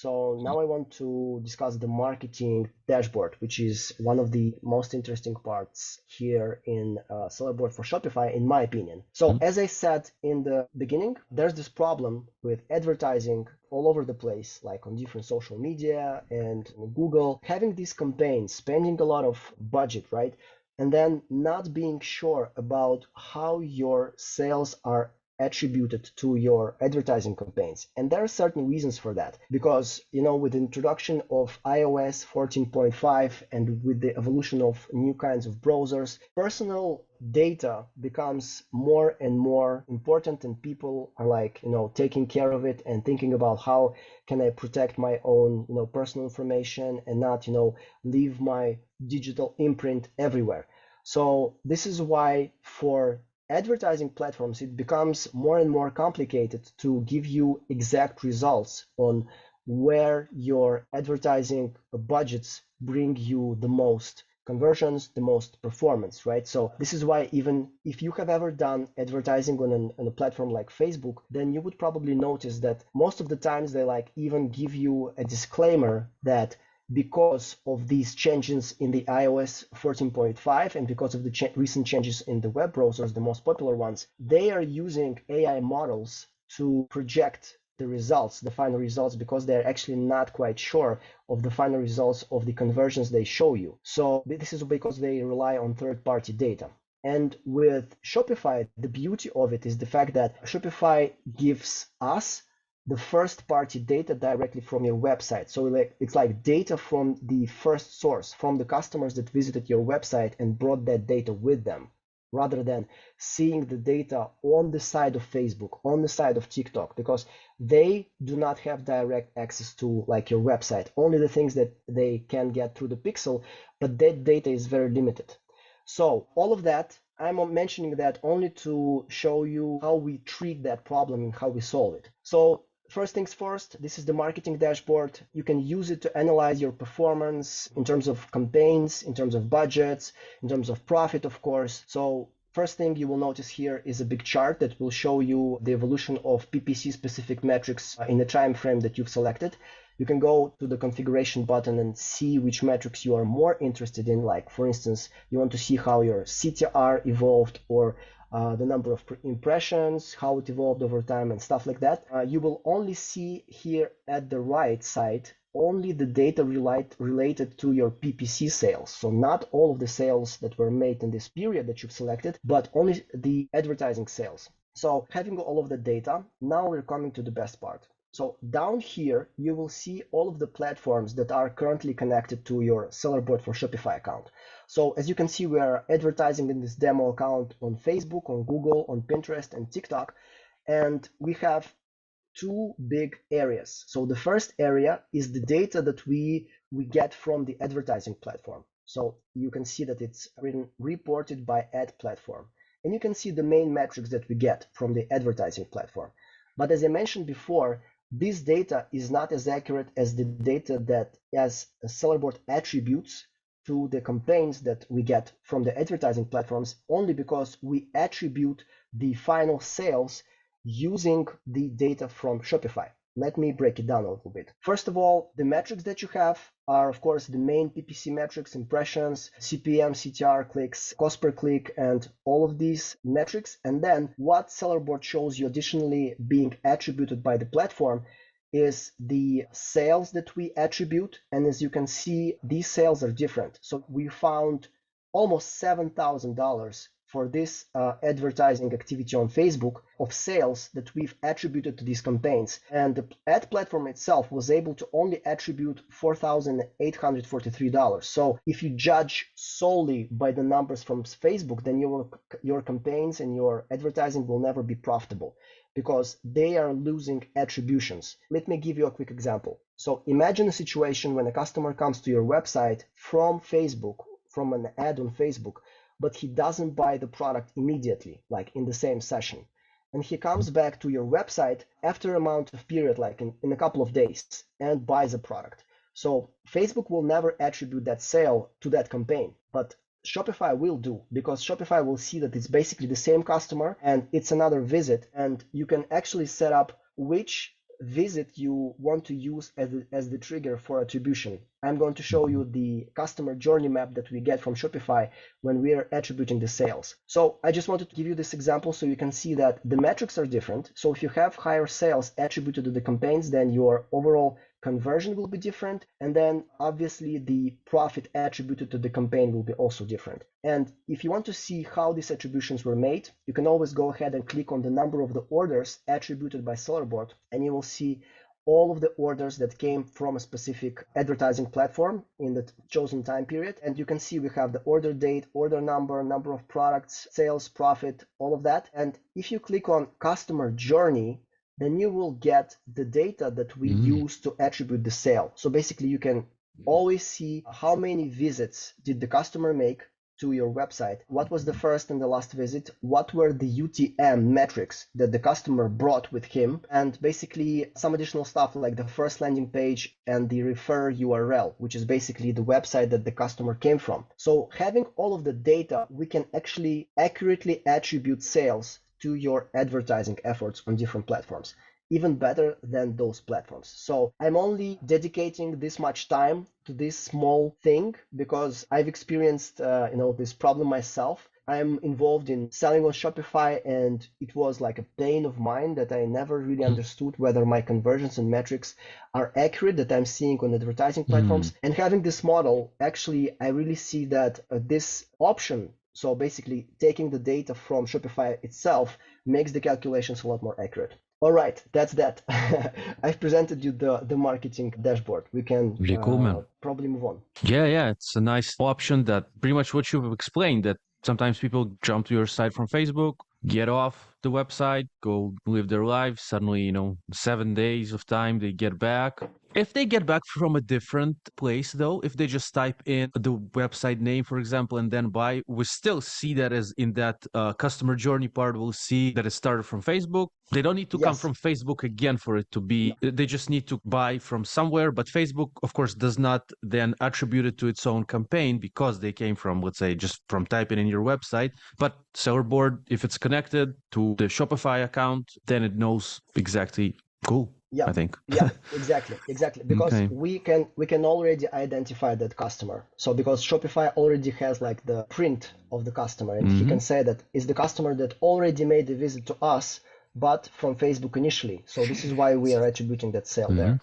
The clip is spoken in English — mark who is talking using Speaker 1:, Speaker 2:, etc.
Speaker 1: So now I want to discuss the marketing dashboard, which is one of the most interesting parts here in Sellerboard for Shopify, in my opinion. So as I said in the beginning, there's this problem with advertising all over the place, like on different social media and Google, having these campaigns, spending a lot of budget, right? And then not being sure about how your sales are attributed to your advertising campaigns. And there are certain reasons for that, because with the introduction of iOS 14.5 and with the evolution of new kinds of browsers, personal data becomes more and more important, and people are like taking care of it and thinking about how can I protect my own personal information and not leave my digital imprint everywhere. So this is why for advertising platforms, it becomes more and more complicated to give you exact results on where your advertising budgets bring you the most conversions, the most performance, right? So this is why even if you have ever done advertising on a platform like Facebook, then you would probably notice that most of the times they even give you a disclaimer that because of these changes in the iOS 14.5 and because of the recent changes in the web browsers, the most popular ones, they are using AI models to project the results, the final results, because they're actually not quite sure of the final results of the conversions they show you. So this is because they rely on third-party data. And with Shopify, the beauty of it is the fact that Shopify gives us the first party data directly from your website. So it's like data from the first source, from the customers that visited your website and brought that data with them, rather than seeing the data on the side of Facebook, on the side of TikTok, because they do not have direct access to your website, only the things that they can get through the pixel, but that data is very limited. So all of that, I'm mentioning that only to show you how we treat that problem and how we solve it. So first things first, this is the marketing dashboard. You can use it to analyze your performance in terms of campaigns, in terms of budgets, in terms of profit, of course. So first thing you will notice here is a big chart that will show you the evolution of PPC specific metrics in the time frame that you've selected. You can go to the configuration button and see which metrics you are more interested in. Like, for instance, you want to see how your CTR evolved, or the number of impressions, how it evolved over time, and stuff like that. You will only see here at the right side only the data related to your PPC sales. So not all of the sales that were made in this period that you've selected, but only the advertising sales. So having all of the data, now we're coming to the best part. So down here, you will see all of the platforms that are currently connected to your Sellerboard for Shopify account. So as you can see, we are advertising in this demo account on Facebook, on Google, on Pinterest, and TikTok. And we have two big areas. So the first area is the data that we get from the advertising platform. So you can see that it's written reported by ad platform. And you can see the main metrics that we get from the advertising platform. But as I mentioned before, this data is not as accurate as the data that as Sellerboard attributes to the campaigns that we get from the advertising platforms, only because we attribute the final sales using the data from Shopify. Let me break it down a little bit. First of all, the metrics that you have are, of course, the main PPC metrics, impressions, CPM, CTR, clicks, cost per click, and all of these metrics. And then what Sellerboard shows you additionally being attributed by the platform is the sales that we attribute. And as you can see, these sales are different. So we found almost $7,000 for this advertising activity on Facebook of sales that we've attributed to these campaigns. And the ad platform itself was able to only attribute $4,843. So if you judge solely by the numbers from Facebook, then your campaigns and your advertising will never be profitable because they are losing attributions. Let me give you a quick example. So imagine a situation when a customer comes to your website from Facebook, from an ad on Facebook, but he doesn't buy the product immediately, like in the same session. And he comes back to your website after amount of period, like in a couple of days, and buys a product. So Facebook will never attribute that sale to that campaign, but Shopify will do, because Shopify will see that it's basically the same customer and it's another visit, and you can actually set up which visit you want to use as the trigger for attribution. I'm going to show you the customer journey map that we get from Shopify when we are attributing the sales. So I just wanted to give you this example so you can see that the metrics are different. So if you have higher sales attributed to the campaigns, then your overall conversion will be different. And then obviously the profit attributed to the campaign will be also different. And if you want to see how these attributions were made, you can always go ahead and click on the number of the orders attributed by Sellerboard, and you will see all of the orders that came from a specific advertising platform in the chosen time period. And you can see we have the order date, order number, number of products, sales, profit, all of that. And if you click on customer journey, then you will get the data that we use to attribute the sale. So basically you can always see how many visits did the customer make to your website, what was the first and the last visit, what were the UTM metrics that the customer brought with him, and basically some additional stuff like the first landing page and the refer URL, which is basically the website that the customer came from. So having all of the data, we can actually accurately attribute sales to your advertising efforts on different platforms, even better than those platforms. So I'm only dedicating this much time to this small thing because I've experienced this problem myself. I'm involved in selling on Shopify, and it was like a pain of mine that I never really understood whether my conversions and metrics are accurate that I'm seeing on advertising platforms. And having this model, actually, I really see that this option, so basically taking the data from Shopify itself, makes the calculations a lot more accurate. All right, that's that. I've presented you the marketing dashboard. We can
Speaker 2: really cool, man.
Speaker 1: Probably move on.
Speaker 2: Yeah, it's a nice option that pretty much what you've explained, that sometimes people jump to your site from Facebook, get off the website, go live their life. Suddenly, 7 days of time, they get back. If they get back from a different place, though, if they just type in the website name, for example, and then buy, we still see that as in that customer journey part, we'll see that it started from Facebook. They don't need to come from Facebook again for it to be, they just need to buy from somewhere. But Facebook, of course, does not then attribute it to its own campaign because they came from, let's say, just from typing in your website. But Sellerboard, if it's connected to the Shopify account, then it knows exactly. Cool.
Speaker 1: Yeah,
Speaker 2: I think.
Speaker 1: Yeah, exactly. Because we can already identify that customer. So because Shopify already has like the print of the customer, and he can say that is the customer that already made a visit to us, but from Facebook initially. So this is why we are attributing that sale there.